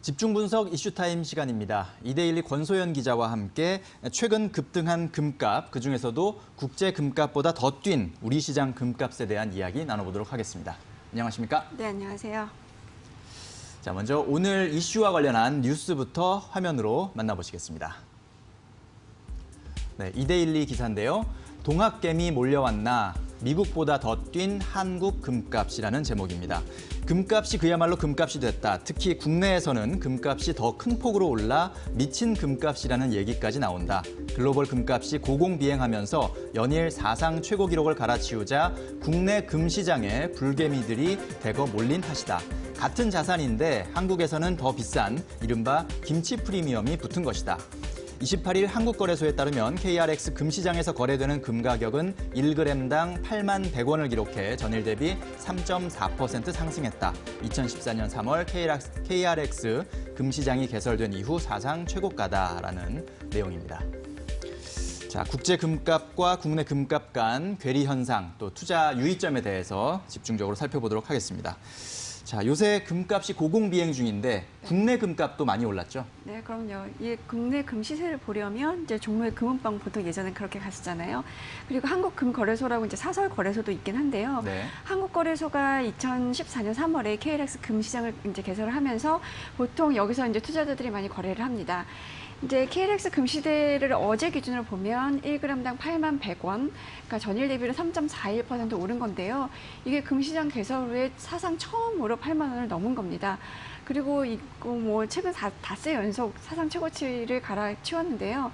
집중 분석 이슈타임 시간입니다. 이데일리 권소연 기자와 함께 최근 급등한 금값, 그중에서도 국제 금값보다 더 뛴 우리 시장 금값에 대한 이야기 나눠보도록 하겠습니다. 안녕하십니까? 네, 안녕하세요. 자, 먼저 오늘 이슈와 관련한 뉴스부터 화면으로 만나보시겠습니다. 네, 이데일리 기사인데요. 동학개미 몰려왔나? 미국보다 더 뛴 한국 금값이라는 제목입니다. 금값이 그야말로 금값이 됐다. 특히 국내에서는 금값이 더 큰 폭으로 올라 미친 금값이라는 얘기까지 나온다. 글로벌 금값이 고공비행하면서 연일 사상 최고 기록을 갈아치우자 국내 금시장에 불개미들이 대거 몰린 탓이다. 같은 자산인데 한국에서는 더 비싼 이른바 김치 프리미엄이 붙은 것이다. 28일 한국거래소에 따르면 KRX 금시장에서 거래되는 금 가격은 1g당 8만 100원을 기록해 전일 대비 3.4% 상승했다. 2014년 3월 KRX 금시장이 개설된 이후 사상 최고가다라는 내용입니다. 자, 국제 금값과 국내 금값 간 괴리 현상, 또 투자 유의점에 대해서 집중적으로 살펴보도록 하겠습니다. 자, 요새 금값이 고공비행 중인데 국내 금값도 많이 올랐죠? 네, 그럼요. 이 국내 금 시세를 보려면 이제 종로의 금은방 보통 예전에 그렇게 갔었잖아요. 그리고 한국금거래소라고 이제 사설 거래소도 있긴 한데요. 네. 한국거래소가 2014년 3월에 KLX 금시장을 이제 개설을 하면서 보통 여기서 이제 투자자들이 많이 거래를 합니다. 이제 KLX 금시대를 어제 기준으로 보면 1g당 8만 100원, 그러니까 전일 대비로 3.41% 오른 건데요. 이게 금시장 개설 후에 사상 처음으로 8만 원을 넘은 겁니다. 그리고 이거 뭐 최근 닷새 연속 사상 최고치를 갈아치웠는데요.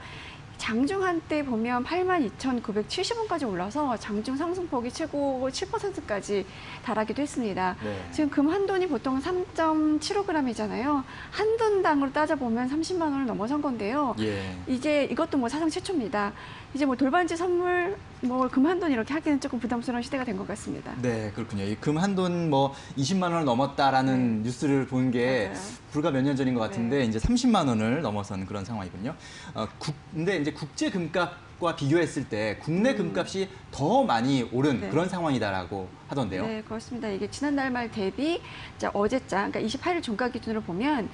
장중 한때 보면 82,970원까지 올라서 장중 상승폭이 최고 7%까지 달하기도 했습니다. 네. 지금 금 한 돈이 보통 3.75g이잖아요. 한 돈당으로 따져보면 30만 원을 넘어선 건데요. 예. 이제 이것도 뭐 사상 최초입니다. 이제 뭐 돌반지 선물 뭐 금 한 돈 이렇게 하기는 조금 부담스러운 시대가 된 것 같습니다. 네, 그렇군요. 이 금 한 돈 뭐 20만 원을 넘었다라는 뉴스를 본 게 불과 몇 년 전인 것 같은데 이제 30만 원을 넘어선 그런 상황이군요. 근데 이제 국제 금값과 비교했을 때 국내 금값이 더 많이 오른 그런 상황이다라고 하던데요. 네, 그렇습니다. 이게 지난달 말 대비 어제자, 그러니까 28일 종가 기준으로 보면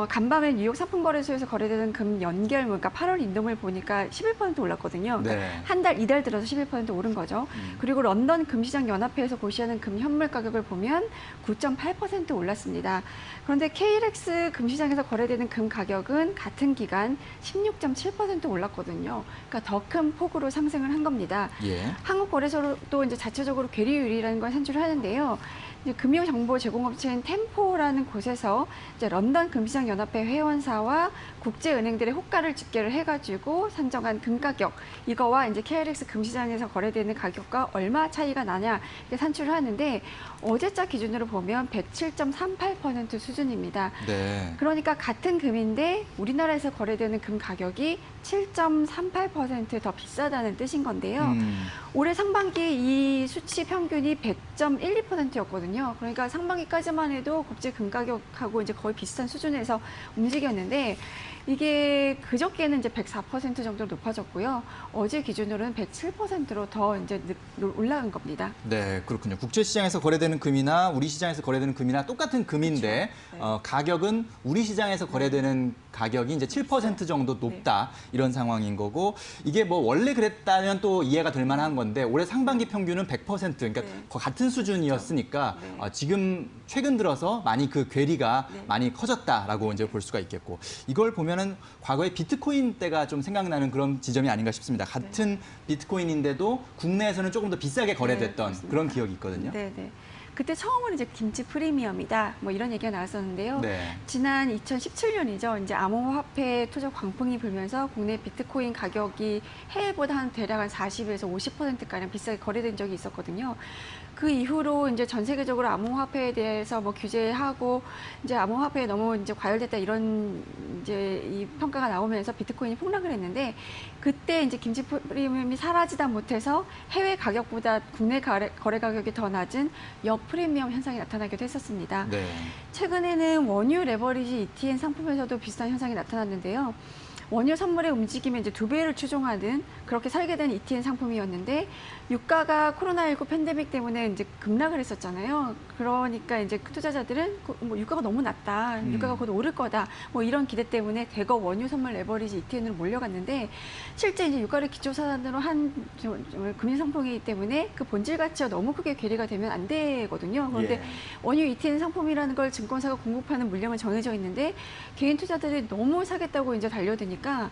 간밤에 뉴욕 상품거래소에서 거래되는 금 연결, 그러니까 8월 인도물 보니까 11% 올랐거든요. 그러니까 네. 한 달, 이달 들어서 11% 오른 거죠. 그리고 런던 금시장 연합회에서 고시하는 금 현물 가격을 보면 9.8% 올랐습니다. 그런데 KLX 금시장에서 거래되는 금 가격은 같은 기간 16.7% 올랐거든요. 그러니까 더 큰 폭으로 상승을 한 겁니다. 예. 한국거래소도 이제 자체적으로 괴리율이라는 걸 산출을 하는데요. 이제 금융정보 제공업체인 템포라는 곳에서 이제 런던 금시장 연합회 회원사와 국제은행들의 호가를 집계를 해가지고 산정한 금 가격, 이거와 이제 KLX 금시장에서 거래되는 가격과 얼마 차이가 나냐 이렇게 산출을 하는데 어제자 기준으로 보면 107.38% 수준입니다. 네. 그러니까 같은 금인데 우리나라에서 거래되는 금 가격이 7.38% 더 비싸다는 뜻인 건데요. 올해 상반기 이 수치 평균이 100.12%였거든요. 그러니까 상반기까지만 해도 국제 금 가격하고 이제 거의 비슷한 수준에서 움직였는데 이게 그저께는 이제 104% 정도로 높아졌고요. 어제 기준으로는 107%로 더 이제 올라간 겁니다. 네, 그렇군요. 국제시장에서 거래되는 금이나 우리 시장에서 거래되는 금이나 똑같은 금인데 그렇죠. 네. 가격은 우리 시장에서 거래되는 가격이 이제 7% 정도 높다 이런 상황인 거고 이게 뭐 원래 그랬다면 또 이해가 될 만한 건데 올해 상반기 평균은 100% 그러니까 같은 수준이었으니까 지금 최근 들어서 많이 그 괴리가 많이 커졌다라고 이제 볼 수가 있겠고 이걸 보면은 과거에 비트코인 때가 좀 생각나는 그런 지점이 아닌가 싶습니다. 같은 비트코인인데도 국내에서는 조금 더 비싸게 거래됐던 그런 기억이 있거든요. 네, 네. 그때 처음으로 이제 김치 프리미엄이다 뭐 이런 얘기가 나왔었는데요. 네. 지난 2017년이죠. 이제 암호화폐 투자 광풍이 불면서 국내 비트코인 가격이 해외보다 한 대략 한 40에서 50%가량 비싸게 거래된 적이 있었거든요. 그 이후로 이제 전 세계적으로 암호화폐에 대해서 뭐 규제하고 이제 암호화폐에 너무 이제 과열됐다 이런 이제 이 평가가 나오면서 비트코인이 폭락을 했는데 그때 이제 김치 프리미엄이 사라지다 못해서 해외 가격보다 국내 거래 가격이 더 낮은 역프리미엄 현상이 나타나기도 했었습니다. 네. 최근에는 원유 레버리지 ETN 상품에서도 비슷한 현상이 나타났는데요. 원유 선물의 움직임의 이제 2배를 추종하는 그렇게 설계된 ETN 상품이었는데 유가가 코로나19 팬데믹 때문에 이제 급락을 했었잖아요. 그러니까 이제 투자자들은 뭐 유가가 너무 낮다, 유가가 곧 오를 거다, 뭐 이런 기대 때문에 대거 원유 선물 레버리지 ETN으로 몰려갔는데 실제 이제 유가를 기초 자산으로 한 금융 상품이기 때문에 그 본질 가치와 너무 크게 괴리가 되면 안 되거든요. 그런데 예. 원유 ETN 상품이라는 걸 증권사가 공급하는 물량은 정해져 있는데 개인 투자들이 너무 사겠다고 이제 달려드니까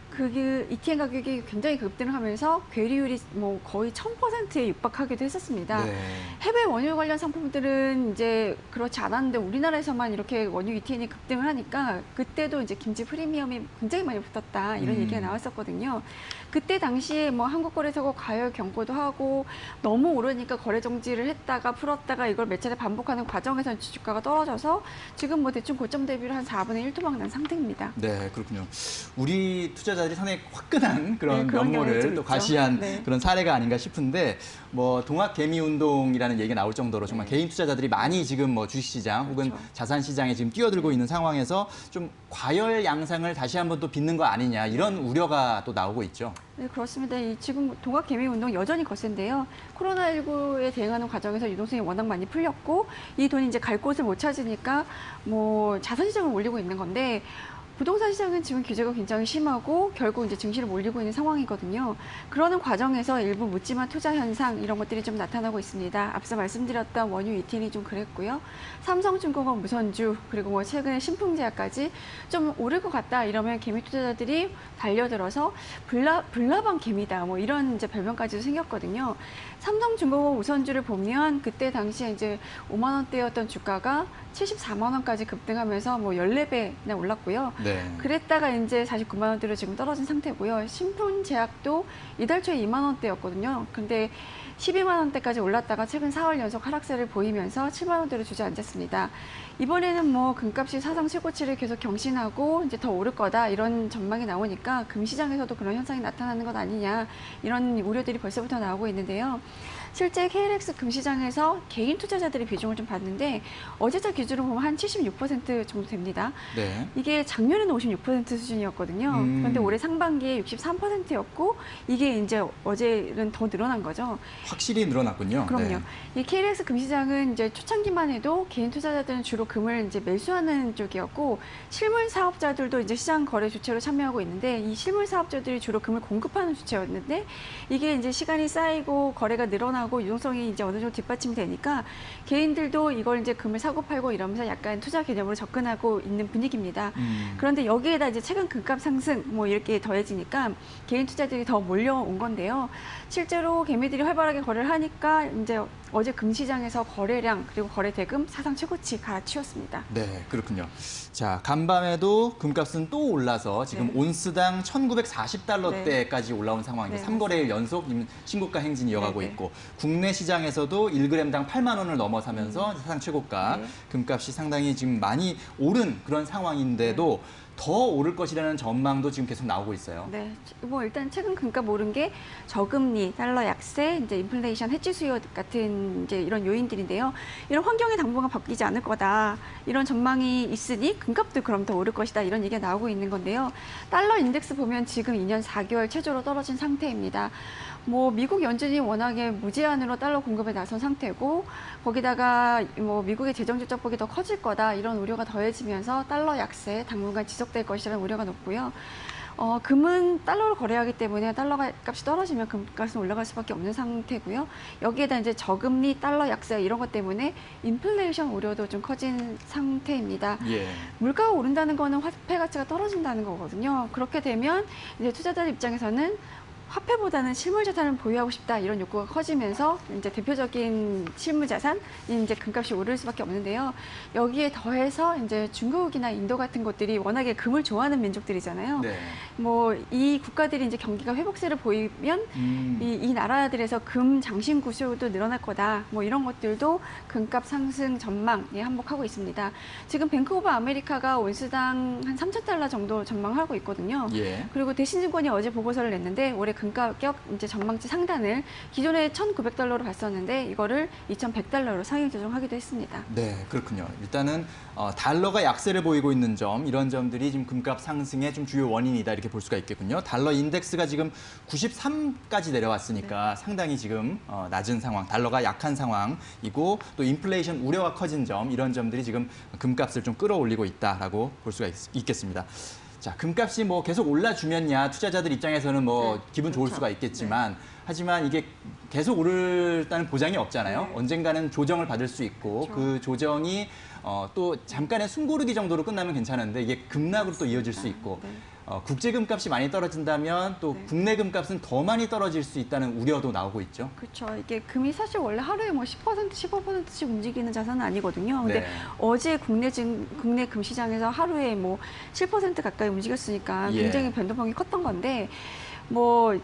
그 ETN 가격이 굉장히 급등하면서 괴리율이 뭐 거의 1000%에 육박하기도 했었습니다. 네. 해외 원유 관련 상품들은 이제 그렇지 않았는데 우리나라에서만 이렇게 원유 ETN이 급등을 하니까 그때도 이제 김치 프리미엄이 굉장히 많이 붙었다 이런 얘기가 나왔었거든요. 그때 당시에 뭐 한국거래소가 과열 경고도 하고 너무 오르니까 거래 정지를 했다가 풀었다가 이걸 몇 차례 반복하는 과정에서 주가가 떨어져서 지금 뭐 대충 고점 대비로 한 4분의 1 토막 난 상태입니다. 네, 그렇군요. 우리 투자자들이 상당히 화끈한 그런 네, 그런 경향이 면모를 좀 또 있죠. 과시한 네. 그런 사례가 아닌가 싶은데 뭐 동학 개미 운동이라는 얘기가 나올 정도로 정말 개인 투자자들이 많이 지금 뭐 주식시장 혹은 그렇죠. 자산시장에 지금 뛰어들고 있는 상황에서 좀 과열 양상을 다시 한번 또 빚는 거 아니냐 이런 우려가 또 나오고 있죠. 네, 그렇습니다. 지금 동학 개미 운동 여전히 거센데요. 코로나19에 대응하는 과정에서 유동성이 워낙 많이 풀렸고 이 돈이 이제 갈 곳을 못 찾으니까 뭐 자산시장을 올리고 있는 건데 부동산 시장은 지금 규제가 굉장히 심하고 결국 이제 증시를 몰리고 있는 상황이거든요. 그러는 과정에서 일부 묻지마 투자 현상 이런 것들이 좀 나타나고 있습니다. 앞서 말씀드렸던 원유 ETN이 좀 그랬고요. 삼성중공업 무선주 그리고 뭐 최근에 신풍제약까지 좀 오를 것 같다 이러면 개미 투자자들이 달려들어서 불나방 개미다 뭐 이런 이제 별명까지도 생겼거든요. 삼성중공업 우선주를 보면 그때 당시에 이제 5만 원대였던 주가가 74만 원까지 급등하면서 뭐 14배나 올랐고요. 네. 그랬다가 이제 49만 원대로 지금 떨어진 상태고요. 신풍제약도 이달 초에 2만 원대였거든요. 근데 12만 원대까지 올랐다가 최근 4월 연속 하락세를 보이면서 7만 원대로 주저앉았습니다. 이번에는 뭐 금값이 사상 최고치를 계속 경신하고 이제 더 오를 거다 이런 전망이 나오니까 금시장에서도 그런 현상이 나타나는 것 아니냐 이런 우려들이 벌써부터 나오고 있는데요. 실제 KLX 금시장에서 개인 투자자들의 비중을 좀 봤는데 어제자 기준으로 보면 한 76% 정도 됩니다. 네. 이게 작년에는 56% 수준이었거든요. 그런데 올해 상반기에 63%였고 이게 이제 어제는 더 늘어난 거죠. 확실히 늘어났군요. 그럼요. 네. 이 KLX 금시장은 이제 초창기만 해도 개인 투자자들은 주로 금을 이제 매수하는 쪽이었고 실물 사업자들도 이제 시장 거래 주체로 참여하고 있는데 이 실물 사업자들이 주로 금을 공급하는 주체였는데 이게 이제 시간이 쌓이고 거래가 늘어나고 유동성이 이제 어느 정도 뒷받침이 되니까 개인들도 이걸 이제 금을 사고 팔고 이러면서 약간 투자 개념으로 접근하고 있는 분위기입니다. 그런데 여기에다 이제 최근 금값 상승 뭐 이렇게 더해지니까 개인 투자들이 더 몰려온 건데요. 실제로 개미들이 활발하게 거래를 하니까 이제 어제 금시장에서 거래량 그리고 거래 대금 사상 최고치 갈아치웠습니다. 네, 그렇군요. 자, 간밤에도 금값은 또 올라서 지금 네. 온스당 1,940달러대까지 올라온 상황인데 네, 3거래일 연속 신고가 행진 이어가고 네, 네. 있고 국내 시장에서도 1g당 8만 원을 넘어서면서 사상 최고가 네. 금값이 상당히 지금 많이 오른 그런 상황인데도 더 오를 것이라는 전망도 지금 계속 나오고 있어요. 네, 뭐 일단 최근 금값 오른 게 저금리, 달러 약세, 이제 인플레이션, 해지 수요 같은 이제 이런 요인들인데요. 이런 환경의 당분간 바뀌지 않을 거다. 이런 전망이 있으니 금값도 그럼 더 오를 것이다. 이런 얘기가 나오고 있는 건데요. 달러 인덱스 보면 지금 2년 4개월 최저로 떨어진 상태입니다. 뭐 미국 연준이 워낙에 무제한으로 달러 공급에 나선 상태고 거기다가 뭐 미국의 재정 질적폭이 더 커질 거다 이런 우려가 더해지면서 달러 약세 당분간 지속될 것이라는 우려가 높고요. 금은 달러로 거래하기 때문에 달러 값이 떨어지면 금값은 올라갈 수밖에 없는 상태고요. 여기에다 이제 저금리, 달러 약세 이런 것 때문에 인플레이션 우려도 좀 커진 상태입니다. 예. 물가가 오른다는 거는 화폐 가치가 떨어진다는 거거든요. 그렇게 되면 이제 투자자 입장에서는 화폐보다는 실물 자산을 보유하고 싶다 이런 욕구가 커지면서 이제 대표적인 실물 자산이 이제 금값이 오를 수밖에 없는데요. 여기에 더해서 이제 중국이나 인도 같은 곳들이 워낙에 금을 좋아하는 민족들이잖아요. 네. 뭐 이 국가들이 이제 경기가 회복세를 보이면 이 나라들에서 금 장신 구조도 늘어날 거다. 뭐 이런 것들도 금값 상승 전망에 한몫하고 있습니다. 지금 뱅크 오브 아메리카가 온스당 한 3,000달러 정도 전망하고 있거든요. 예. 그리고 대신증권이 어제 보고서를 냈는데 올해 금가격 이제 전망치 상단을 기존에 $1,900로 봤었는데 이거를 $2,100로 상향 조정하기도 했습니다. 네, 그렇군요. 일단은 달러가 약세를 보이고 있는 점, 이런 점들이 지금 금값 상승의 좀 주요 원인이다 이렇게 볼 수가 있겠군요. 달러 인덱스가 지금 93까지 내려왔으니까 상당히 지금 낮은 상황, 달러가 약한 상황이고 또 인플레이션 우려가 커진 점, 이런 점들이 지금 금값을 좀 끌어올리고 있다라고 볼 수가 있겠습니다. 자, 금값이 뭐 계속 올라주면야 투자자들 입장에서는 뭐 네, 기분 좋을 그렇죠. 수가 있겠지만 하지만 이게 계속 오를다는 보장이 없잖아요. 네. 언젠가는 조정을 받을 수 있고 그렇죠. 그 조정이 또 잠깐의 숨고르기 정도로 끝나면 괜찮은데 이게 급락으로 또 이어질 수 있고 네. 국제 금값이 많이 떨어진다면 또 네. 국내 금값은 더 많이 떨어질 수 있다는 우려도 나오고 있죠. 그렇죠. 이게 금이 사실 원래 하루에 뭐 10%, 15%씩 움직이는 자산은 아니거든요. 근데 네. 어제 국내 금 시장에서 하루에 뭐 7% 가까이 움직였으니까 예. 굉장히 변동폭이 컸던 건데 뭐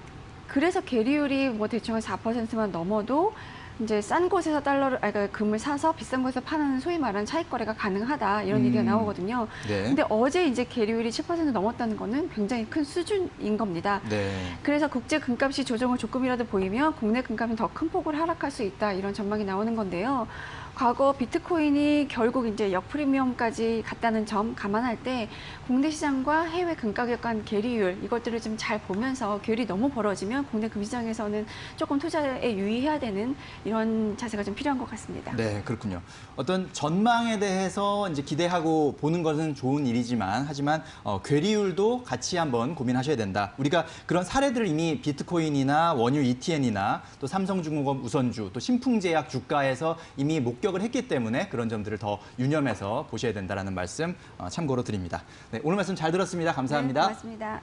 그래서 계리율이 뭐 대충 한 4%만 넘어도 이제 싼 곳에서 그러니까 금을 사서 비싼 곳에서 파는 소위 말하는 차익 거래가 가능하다 이런 얘기가 나오거든요. 네. 근데 어제 이제 계리율이 7% 넘었다는 거는 굉장히 큰 수준인 겁니다. 네. 그래서 국제 금값이 조정을 조금이라도 보이면 국내 금값은 더 큰 폭으로 하락할 수 있다 이런 전망이 나오는 건데요. 과거 비트코인이 결국 이제 역프리미엄까지 갔다는 점 감안할 때 국내 시장과 해외 금가격 간 괴리율 이것들을 좀 잘 보면서 괴리 너무 벌어지면 국내 금시장에서는 조금 투자에 유의해야 되는 이런 자세가 좀 필요한 것 같습니다. 네, 그렇군요. 어떤 전망에 대해서 이제 기대하고 보는 것은 좋은 일이지만 하지만 괴리율도 같이 한번 고민하셔야 된다. 우리가 그런 사례들을 이미 비트코인이나 원유 ETN이나 또 삼성중공업 우선주 또 신풍제약 주가에서 이미 목격을 했기 때문에 그런 점들을 더 유념해서 보셔야 된다는 말씀 참고로 드립니다. 네, 오늘 말씀 잘 들었습니다. 감사합니다. 네, 고맙습니다.